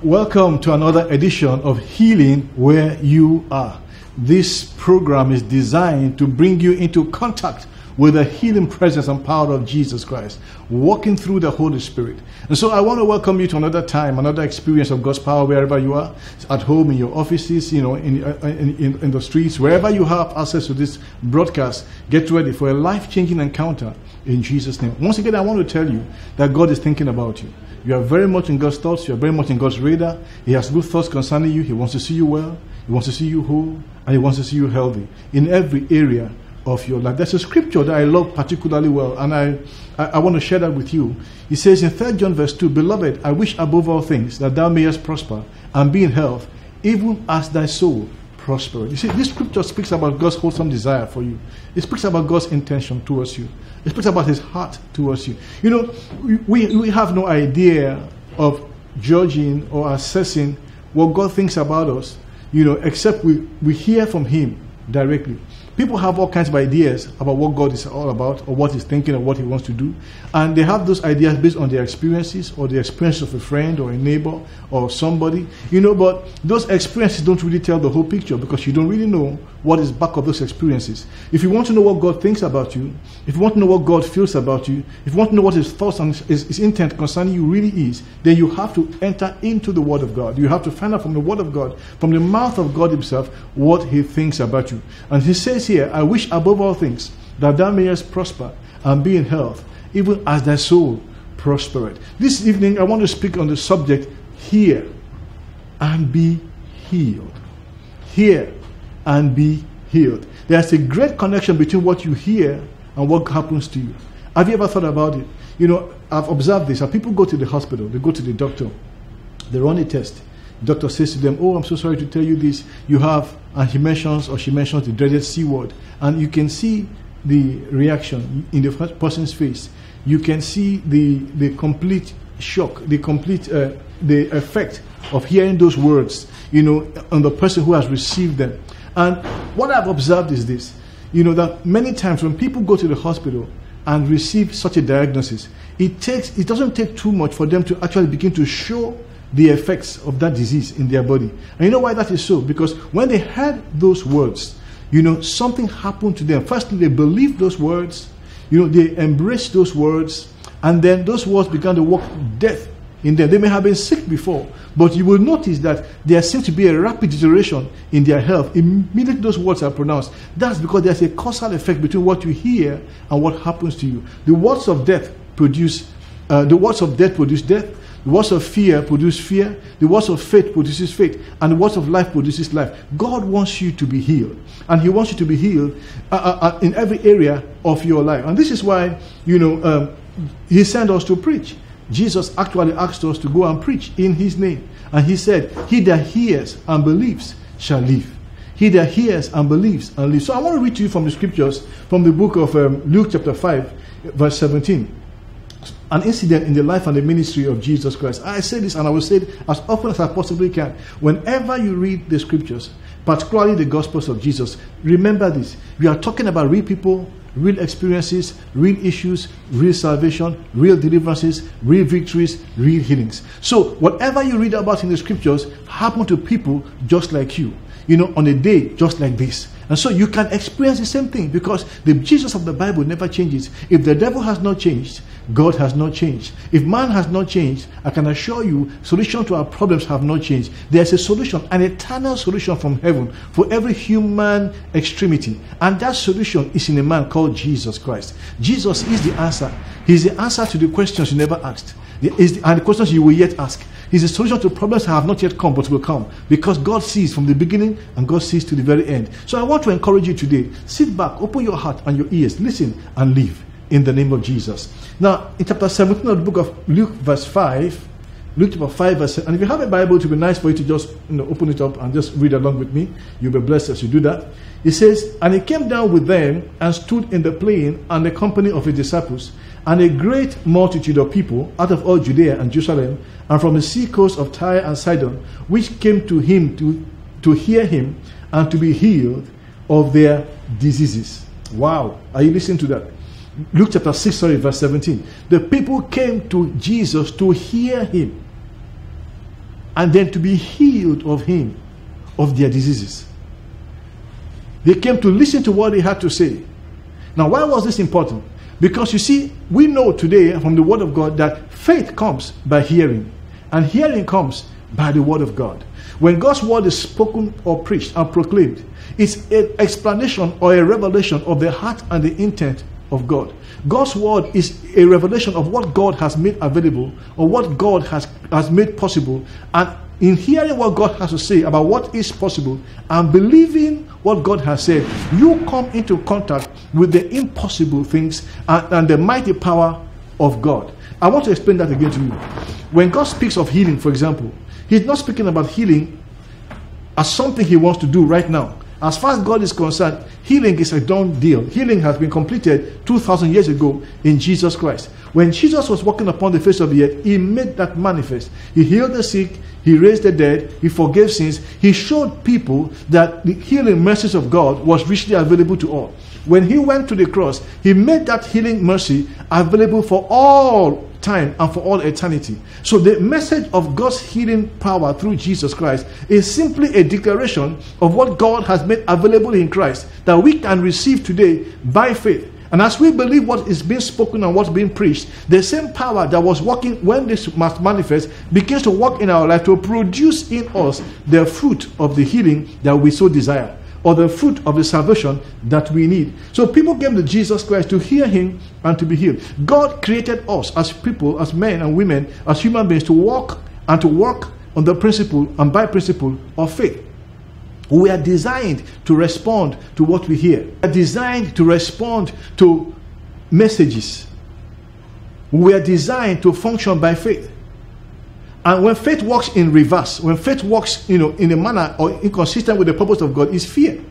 Welcome to another edition of Healing Where You Are. This program is designed to bring you into contact with the healing presence and power of Jesus Christ, walking through the Holy Spirit. And so I want to welcome you to another time, another experience of God's power wherever you are, at home, in your offices, in the streets, wherever you have access to this broadcast. Get ready for a life-changing encounter in Jesus' name. Once again, I want to tell you that God is thinking about you. You are very much in God's thoughts. You are very much in God's radar. He has good thoughts concerning you. He wants to see you well. He wants to see you whole. And He wants to see you healthy in every area of your life. There's a scripture that I love particularly well, and I want to share that with you. It says in 3 John verse 2, Beloved, I wish above all things that thou mayest prosper and be in health, even as thy soul prospereth. You see, this scripture speaks about God's wholesome desire for you. It speaks about God's intention towards you. It speaks about His heart towards you. You know, we have no idea of judging or assessing what God thinks about us, except we hear from Him directly. People have all kinds of ideas about what God is all about, or what He's thinking, or what He wants to do. And they have those ideas based on their experiences, or the experience of a friend, or a neighbor, or somebody. But those experiences don't really tell the whole picture, because you don't really know what is back of those experiences. If you want to know what God thinks about you, if you want to know what God feels about you, if you want to know what His thoughts and His intent concerning you really is, then you have to enter into the Word of God. You have to find out from the Word of God, from the mouth of God Himself, what He thinks about you. And He says here, I wish above all things that thou mayest prosper and be in health, even as thy soul prospereth. This evening I want to speak on the subject, hear and be healed. Hear and be healed. There's a great connection between what you hear and what happens to you. Have you ever thought about it? I've observed this. People go to the hospital, they go to the doctor, they run a test. The doctor says to them, oh, I'm so sorry to tell you this. You have, and he mentions or she mentions the dreaded C word. And you can see the reaction in the person's face. You can see the complete shock, the effect of hearing those words, on the person who has received them. And what I've observed is this, that many times when people go to the hospital and receive such a diagnosis, it doesn't take too much for them to actually begin to show the effects of that disease in their body. And you know why that is so? Because when they heard those words, something happened to them. Firstly, they believed those words, they embraced those words, and then those words began to work death in them. They may have been sick before, but you will notice that there seems to be a rapid deterioration in their health immediately those words are pronounced. That's because there's a causal effect between what you hear and what happens to you. The words of death produce death. The words of fear produce fear. The words of faith produces faith. And the words of life produces life. God wants you to be healed. And He wants you to be healed in every area of your life. And this is why, He sent us to preach. Jesus actually asked us to go and preach in His name. And He said, he that hears and believes shall live. He that hears and believes and lives. So I want to read to you from the scriptures from the book of Luke chapter 5, verse 17. An incident in the life and the ministry of Jesus Christ. I say this and I will say it as often as I possibly can. Whenever you read the scriptures, particularly the Gospels of Jesus, remember this. We are talking about real people, real experiences, real issues, real salvation, real deliverances, real victories, real healings. So whatever you read about in the scriptures happened to people just like you, on a day just like this. And so you can experience the same thing, because the Jesus of the Bible never changes. If the devil has not changed, God has not changed. If man has not changed, I can assure you, solutions to our problems have not changed. There's a solution, an eternal solution from heaven for every human extremity. And that solution is in a man called Jesus Christ. Jesus is the answer. He's the answer to the questions you never asked, and the questions you will yet ask. He's the solution to problems that have not yet come but will come, because God sees from the beginning and God sees to the very end. So I want to encourage you today. Sit back, open your heart and your ears, listen and live in the name of Jesus. Now, in chapter 17 of the book of Luke, verse 5, Luke chapter 5, verse 7, and if you have a Bible, it would be nice for you to just open it up and just read along with me. You'll be blessed as you do that. It says, and He came down with them and stood in the plain and the company of His disciples, and a great multitude of people out of all Judea and Jerusalem, and from the sea coast of Tyre and Sidon, which came to Him to hear Him and to be healed of their diseases. Wow. Are you listening to that? Luke chapter 6, verse 17. The people came to Jesus to hear Him. and then to be healed of him, of their diseases. They came to listen to what he had to say. Now, why was this important? Because you see, we know today from the word of God that faith comes by hearing, and hearing comes by the word of God. When God's word is spoken or preached and proclaimed, it's an explanation or a revelation of the heart and the intent of God. God's word is a revelation of what God has made available, or what God has made possible. And in hearing what God has to say about what is possible and believing what God has said, you come into contact with the impossible things and the mighty power of God. I want to explain that again to you. When God speaks of healing, for example, he's not speaking about healing as something he wants to do right now. As far as God is concerned, healing is a done deal. Healing has been completed 2,000 years ago in Jesus Christ. When Jesus was walking upon the face of the earth, he made that manifest. He healed the sick, he raised the dead, he forgave sins. He showed people that the healing mercies of God was richly available to all. When he went to the cross, he made that healing mercy available for all time and for all eternity. So the message of God's healing power through Jesus Christ is simply a declaration of what God has made available in Christ that we can receive today by faith. And as we believe what is being spoken and what's being preached, the same power that was working when this must manifest begins to work in our life to produce in us the fruit of the healing that we so desire, or the fruit of the salvation that we need. So people came to Jesus Christ to hear him and to be healed. God created us as people, as men and women, as human beings, to walk and to work on the principle and by principle of faith. We are designed to respond to what we hear. We are designed to respond to messages. We are designed to function by faith. And when faith works in reverse, when faith works, in a manner or inconsistent with the purpose of God, is fear.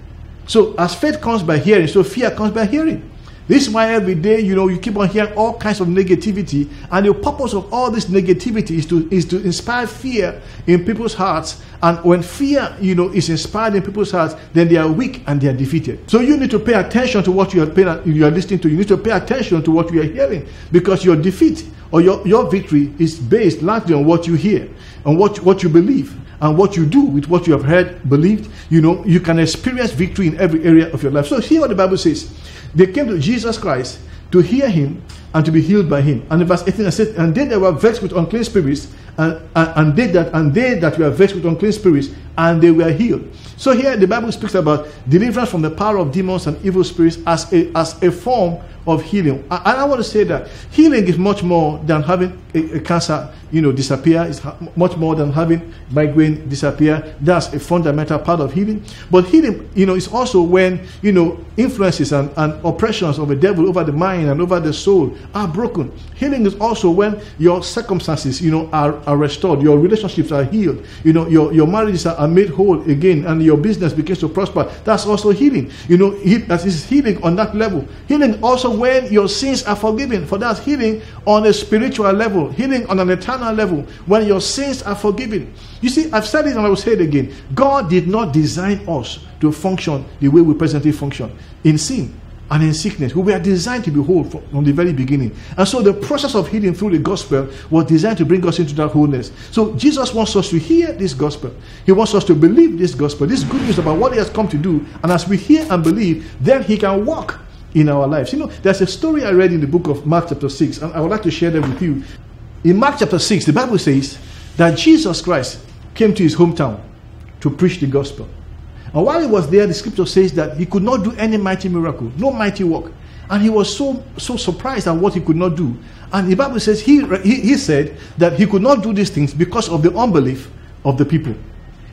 So as faith comes by hearing, so fear comes by hearing. This is why every day, you keep on hearing all kinds of negativity, and the purpose of all this negativity is to inspire fear in people's hearts. And when fear, is inspired in people's hearts, then they are weak and they are defeated. So you need to pay attention to what you are listening to. You need to pay attention to what you are hearing, because your defeat or your victory is based largely on what you hear and what you believe. And what you do with what you have heard, believed, you can experience victory in every area of your life. So hear what the Bible says. They came to Jesus Christ to hear him and to be healed by him. And in verse 18 it says, and they that were vexed with unclean spirits, and they that were vexed with unclean spirits, and they were healed. So here the Bible speaks about deliverance from the power of demons and evil spirits as a form of healing. And I want to say that healing is much more than having a cancer, disappear. It's much more than having migraine disappear. That's a fundamental part of healing. But healing, is also when, influences and oppressions of the devil over the mind and over the soul are broken. Healing is also when your circumstances, are restored. Your relationships are healed. Your marriages are made whole again, and your business begins to prosper. That's also healing. That is healing on that level. Healing also when your sins are forgiven. For that's healing on a spiritual level, healing on an eternal level, when your sins are forgiven. You see, I've said it and I will say it again. God did not design us to function the way we presently function, in sin and in sickness. We were designed to be whole from the very beginning. And so the process of healing through the gospel was designed to bring us into that wholeness. So Jesus wants us to hear this gospel. He wants us to believe this gospel, this good news about what he has come to do. And as we hear and believe, then he can walk in our lives. There's a story I read in the book of Mark chapter 6, and I would like to share that with you. In Mark chapter 6, the Bible says that Jesus Christ came to his hometown to preach the gospel. And while he was there, the scripture says that he could not do any mighty miracle, no mighty work. And he was so surprised at what he could not do. And the Bible says he said that he could not do these things because of the unbelief of the people.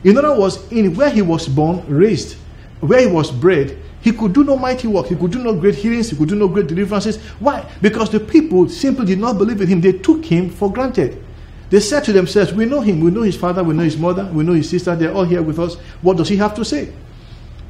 In other words, in where he was born, raised, where he was bred, he could do no mighty work. He could do no great healings. He could do no great deliverances. Why? Because the people simply did not believe in him. They took him for granted. They said to themselves, we know him. We know his father. We know his mother. We know his sister. They're all here with us. What does he have to say?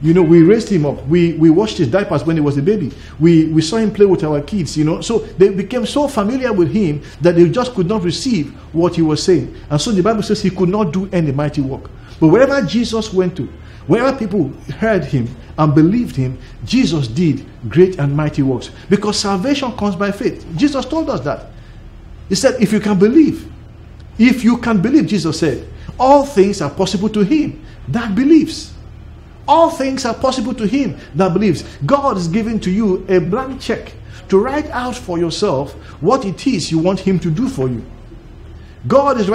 We raised him up. We washed his diapers when he was a baby. We saw him play with our kids, So they became so familiar with him that they just could not receive what he was saying. And so the Bible says he could not do any mighty work. But wherever Jesus went to, wherever people heard him and believed him, Jesus did great and mighty works. Because salvation comes by faith. Jesus told us that. He said, if you can believe, Jesus said, All things are possible to him that believes. All things are possible to him that believes. God is giving to you a blank check to write out for yourself what it is you want him to do for you. God is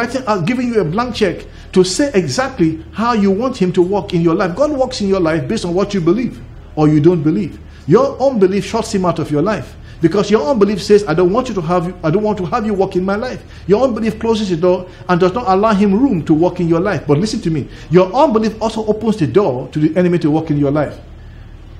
giving you a blank check to say exactly how you want him to work in your life. God works in your life based on what you believe or you don't believe. Your unbelief shuts him out of your life. Because your unbelief says, I don't want to have you walk in my life. Your unbelief closes the door and does not allow him room to walk in your life. But listen to me. Your unbelief also opens the door to the enemy to walk in your life.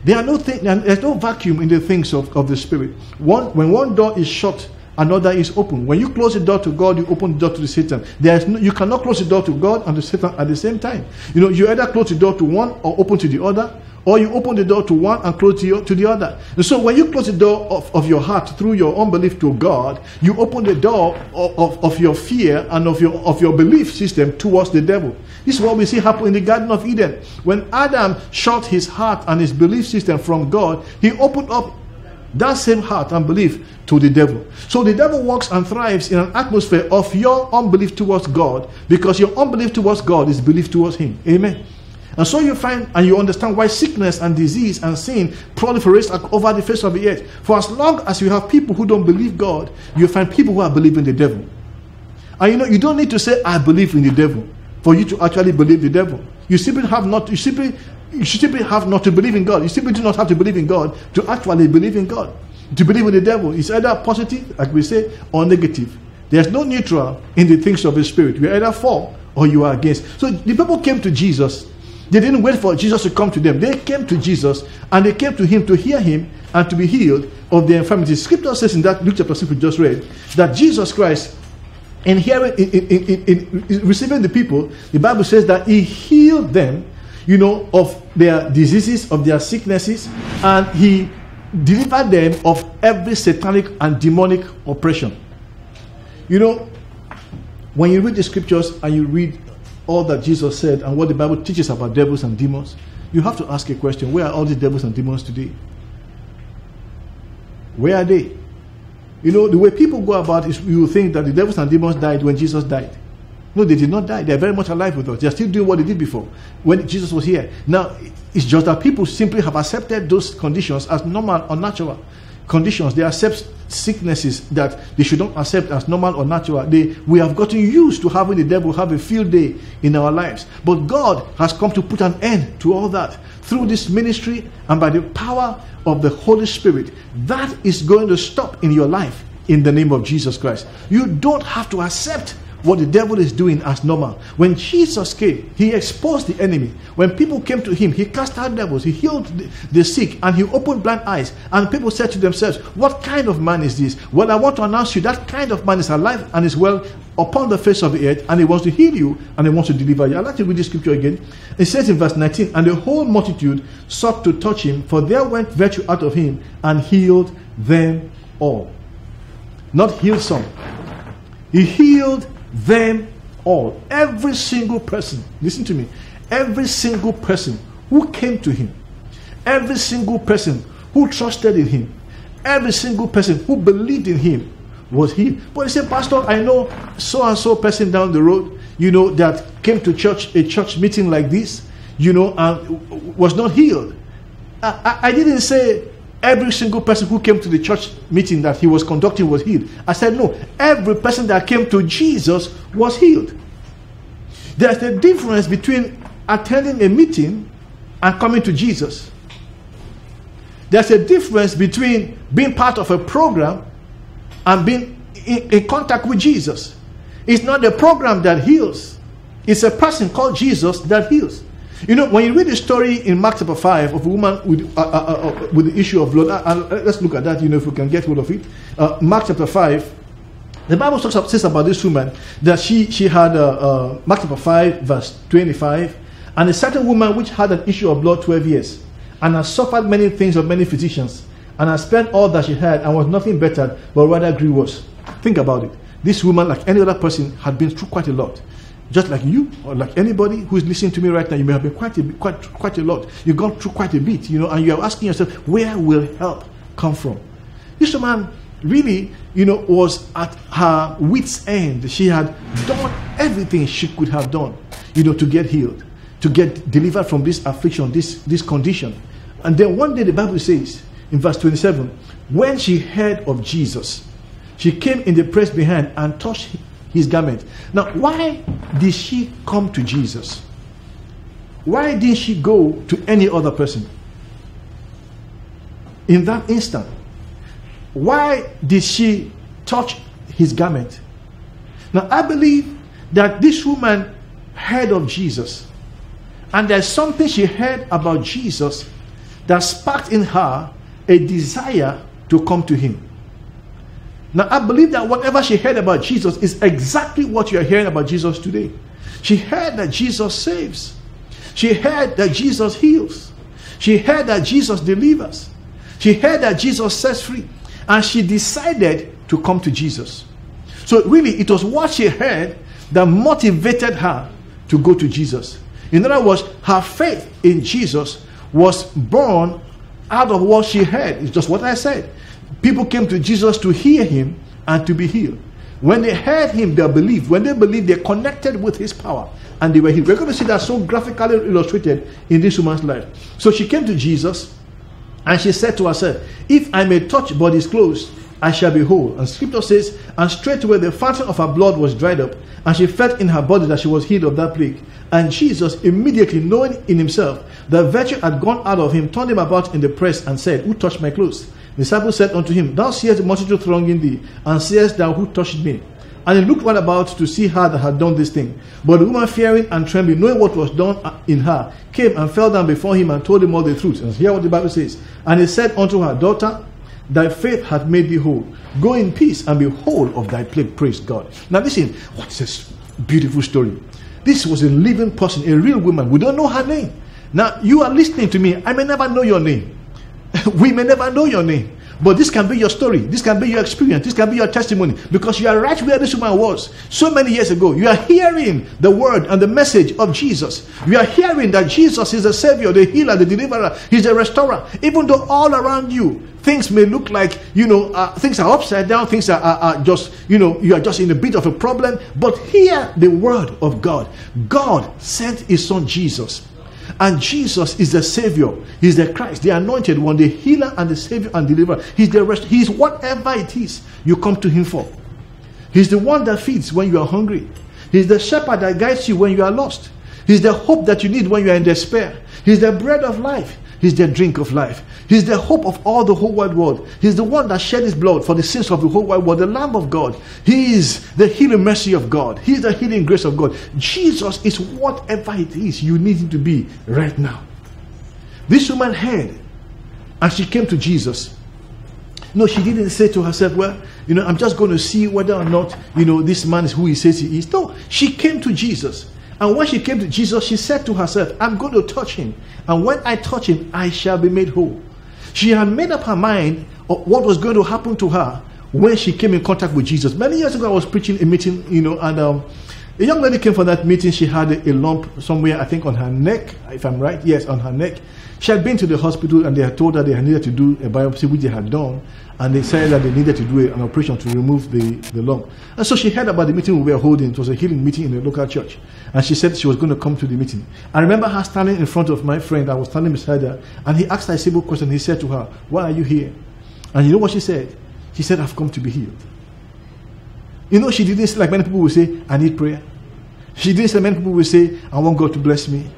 There's no vacuum in the things of the spirit. When one door is shut, another is open. When you close the door to God, you open the door to the Satan. You cannot close the door to God and to Satan at the same time. You either close the door to one or open to the other. Or you open the door to one and close to the other. And so when you close the door of your heart through your unbelief to God, you open the door of your fear and of your belief system towards the devil. This is what we see happen in the Garden of Eden. When Adam shut his heart and his belief system from God, he opened up that same heart and belief to the devil. So the devil works and thrives in an atmosphere of your unbelief towards God, because your unbelief towards God is belief towards him. Amen. And so you find and you understand why sickness and disease and sin proliferates over the face of the earth. For as long as you have people who don't believe God, you find people who are believing the devil. And you don't need to say, I believe in the devil, for you to actually believe the devil. You simply have not to believe in God. You simply do not have to believe in God to actually believe in God. To believe in the devil is either positive, like we say, or negative. There's no neutral in the things of the spirit. You're either for or you are against. So the people came to Jesus. They didn't wait for Jesus to come to them. They came to Jesus and they came to him to hear him and to be healed of their infirmities. Scripture says in that Luke chapter 6 we just read that Jesus Christ, in receiving the people, the Bible says that he healed them, of their diseases, of their sicknesses, and he delivered them of every satanic and demonic oppression. When you read the scriptures and you read all that Jesus said and what the Bible teaches about devils and demons, you have to ask a question: where are all these devils and demons today? Where are they? The way people go about is, you think that the devils and demons died when Jesus died. No, they did not die. They are very much alive with us. They are still doing what they did before when Jesus was here. Now, it's just that people simply have accepted those conditions as normal or natural conditions. They accept sicknesses that they should not accept as normal or natural. We have gotten used to having the devil have a field day in our lives. But God has come to put an end to all that through this ministry and by the power of the Holy Spirit. That is going to stop in your life in the name of Jesus Christ. You don't have to accept what the devil is doing as normal. When Jesus came, he exposed the enemy. When people came to him, he cast out devils, he healed the sick, and he opened blind eyes. And people said to themselves, what kind of man is this? Well, I want to announce to you that kind of man is alive and is well upon the face of the earth, and he wants to heal you and he wants to deliver you. I'd like to read the scripture again. It says in verse 19, and the whole multitude sought to touch him, for there went virtue out of him and healed them all. Not healed some. He healed them all. Every single person, listen to me, every single person who came to him, every single person who trusted in him, every single person who believed in him was healed. But he said, Pastor, I know so and so person down the road, that came to a church meeting like this, and was not healed. I didn't say every single person who came to the church meeting that he was conducting was healed. I said, no, every person that came to Jesus was healed. There's a difference between attending a meeting and coming to Jesus. There's a difference between being part of a program and being in contact with Jesus. It's not the program that heals. It's a person called Jesus that heals. When you read the story in Mark chapter 5 of a woman with the issue of blood, let's look at that, if we can get hold of it. Mark chapter 5, the Bible says about this woman that she had, Mark chapter 5, verse 25, and a certain woman which had an issue of blood 12 years, and has suffered many things of many physicians, and has spent all that she had, and was nothing better, but rather grew worse. Think about it. This woman, like any other person, had been through quite a lot. Just like you, or like anybody who is listening to me right now, you may have been quite a lot. You've gone through quite a bit, and you are asking yourself, where will help come from? This woman really, was at her wit's end. She had done everything she could have done. to get healed, to get delivered from this affliction, this condition. And then one day the Bible says in verse 27, when she heard of Jesus, she came in the press behind and touched his garment. Now, why did she come to Jesus? Why didn't she go to any other person? In that instant, why did she touch his garment? Now, I believe that this woman heard of Jesus, and there's something she heard about Jesus that sparked in her a desire to come to him. Now, I believe that whatever she heard about Jesus is exactly what you are hearing about Jesus today. She heard that Jesus saves. She heard that Jesus heals. She heard that Jesus delivers. She heard that Jesus sets free. And she decided to come to Jesus. So really, it was what she heard that motivated her to go to Jesus. In other words, her faith in Jesus was born out of what she heard. It's just what I said. People came to Jesus to hear him and to be healed. When they heard him, they believed. When they believed, they connected with his power and they were healed. We're going to see that so graphically illustrated in this woman's life. So she came to Jesus and she said to herself, if I may touch but his clothes, I shall be whole. And scripture says, and straightway the fountain of her blood was dried up, and she felt in her body that she was healed of that plague. And Jesus, immediately knowing in himself that virtue had gone out of him, turned him about in the press and said, who touched my clothes? The disciple said unto him, thou seest the multitude thronging thee, and seest thou who touched me? And he looked round about to see her that had done this thing. But the woman, fearing and trembling, knowing what was done in her, came and fell down before him and told him all the truth. And hear what the Bible says. And he said unto her, daughter, thy faith hath made thee whole. Go in peace and be whole of thy plague. Praise God. Now listen, what's this beautiful story? This was a living person, a real woman. We don't know her name. Now you are listening to me. I may never know your name. We may never know your name. But this can be your story. This can be your experience. This can be your testimony. Because you are right where this woman was so many years ago. You are hearing the word and the message of Jesus. You are hearing that Jesus is the Savior, the healer, the deliverer. He's the restorer. Even though all around you, things may look like, things are upside down. Things are just, you are just in a bit of a problem. But hear the word of God. God sent his son Jesus. And Jesus is the Savior. He's the Christ, the anointed one, the healer and the Savior and deliverer. He's the rest. He's whatever it is you come to him for. He's the one that feeds when you are hungry. He's the shepherd that guides you when you are lost. He's the hope that you need when you are in despair. He's the bread of life. He's the drink of life. He's the hope of all the whole wide world. He's the one that shed his blood for the sins of the whole wide world, the Lamb of God. He is the healing mercy of God. He's the healing grace of God. Jesus is whatever it is you need him to be right now. This woman heard and she came to Jesus. No, she didn't say to herself, well, I'm just going to see whether or not, this man is who he says he is. No, she came to Jesus. And when she came to Jesus, she said to herself, I'm going to touch him. And when I touch him, I shall be made whole. She had made up her mind of what was going to happen to her when she came in contact with Jesus. Many years ago, I was preaching a meeting, and a young lady came for that meeting. She had a lump somewhere, I think on her neck, if I'm right. Yes, on her neck. She had been to the hospital and they had told her they had needed to do a biopsy, which they had done. And they said that they needed to do an operation to remove the lump. And so she heard about the meeting we were holding. It was a healing meeting in a local church. And she said she was going to come to the meeting. I remember her standing in front of my friend. I was standing beside her. And he asked her a simple question. He said to her, why are you here? And you know what she said? She said, I've come to be healed. She didn't say, like many people will say, I need prayer. She didn't say, like many people will say, I want God to bless me.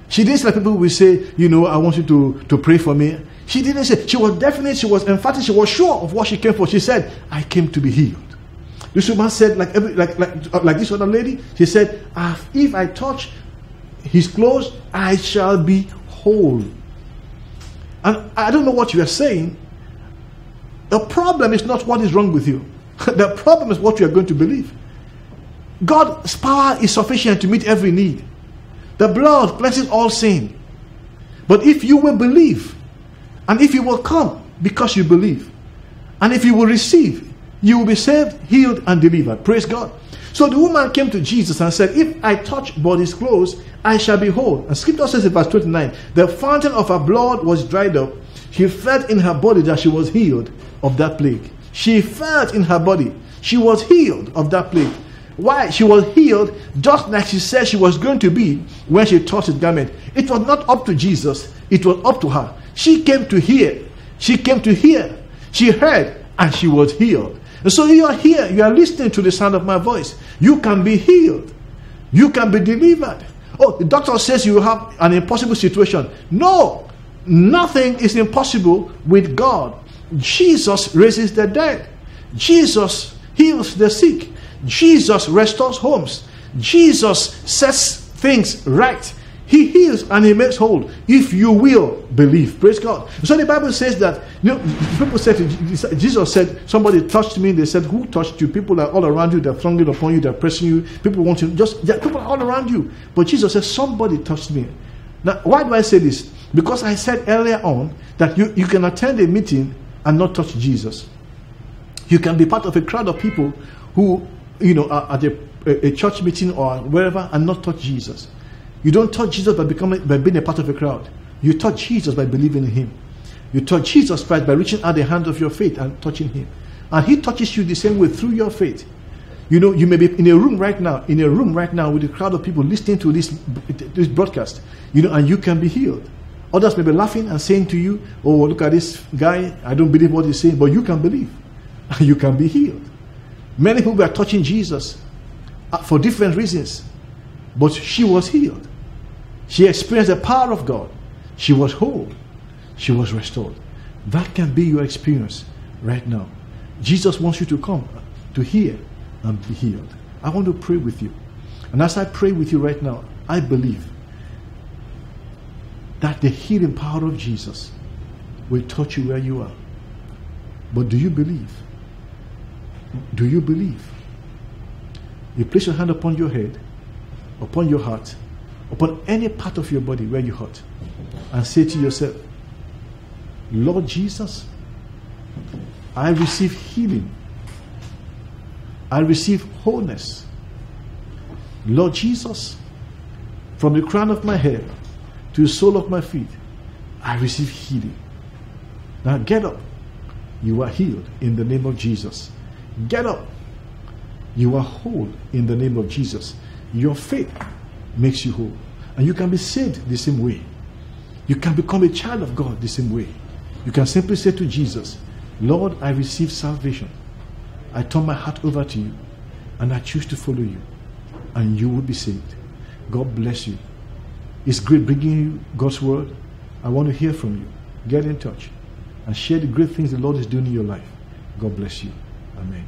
She didn't say, like people will say, I want you to pray for me. She didn't say. She was definite. She was emphatic. She was sure of what she came for. She said, I came to be healed. This woman said, like this other lady, she said, if I touch his clothes, I shall be whole. And I don't know what you are saying. The problem is not what is wrong with you. The problem is what you are going to believe. God's power is sufficient to meet every need. The blood cleanses all sin. But if you will believe, and if you will come because you believe, and if you will receive, you will be saved, healed, and delivered. Praise God. So the woman came to Jesus and said, if I touch but his clothes, I shall be whole. And scripture says in verse 29, the fountain of her blood was dried up. She felt in her body that she was healed of that plague. She felt in her body she was healed of that plague. Why? She was healed just like she said she was going to be when she touched his garment. It was not up to Jesus, it was up to her. She came to hear. She came to hear. She heard and she was healed. And so you are here, you are listening to the sound of my voice. You can be healed. You can be delivered. Oh, the doctor says you have an impossible situation. No, nothing is impossible with God. Jesus raises the dead. Jesus heals the sick. Jesus restores homes. Jesus sets things right. He heals and he makes whole. If you will believe. Praise God. So the Bible says that, people said, Jesus said, somebody touched me. They said, who touched you? People are all around you. They're thronging upon you. They're pressing you. People want you. People are all around you. But Jesus said, somebody touched me. Now, why do I say this? Because I said earlier on that you can attend a meeting and not touch Jesus. You can be part of a crowd of people who, are at a church meeting or wherever and not touch Jesus. You don't touch Jesus by being a part of a crowd. You touch Jesus by believing in him. You touch Jesus Christ by reaching out the hand of your faith and touching him. And he touches you the same way through your faith. You may be in a room right now with a crowd of people listening to this broadcast, and you can be healed. Others may be laughing and saying to you, oh, look at this guy, I don't believe what he's saying, but you can believe. And you can be healed. Many people were touching Jesus for different reasons, but she was healed. She experienced the power of God. She was whole. She was restored. That can be your experience right now. Jesus wants you to come to hear and be healed. I want to pray with you. And as I pray with you right now, I believe that the healing power of Jesus will touch you where you are. But do you believe? Do you believe? You place your hand upon your head, upon your heart, upon any part of your body where you hurt, and say to yourself, Lord Jesus, I receive healing. I receive wholeness. Lord Jesus, from the crown of my head to the sole of my feet, I receive healing. Now get up. You are healed in the name of Jesus. Get up. You are whole in the name of Jesus. Your faith makes you whole. And you can be saved the same way. You can become a child of God the same way. You can simply say to Jesus, Lord, I receive salvation. I turn my heart over to you, and I choose to follow you, and you will be saved. God bless you. It's great bringing you God's word. I want to hear from you. Get in touch and share the great things the Lord is doing in your life. God bless you. Amen.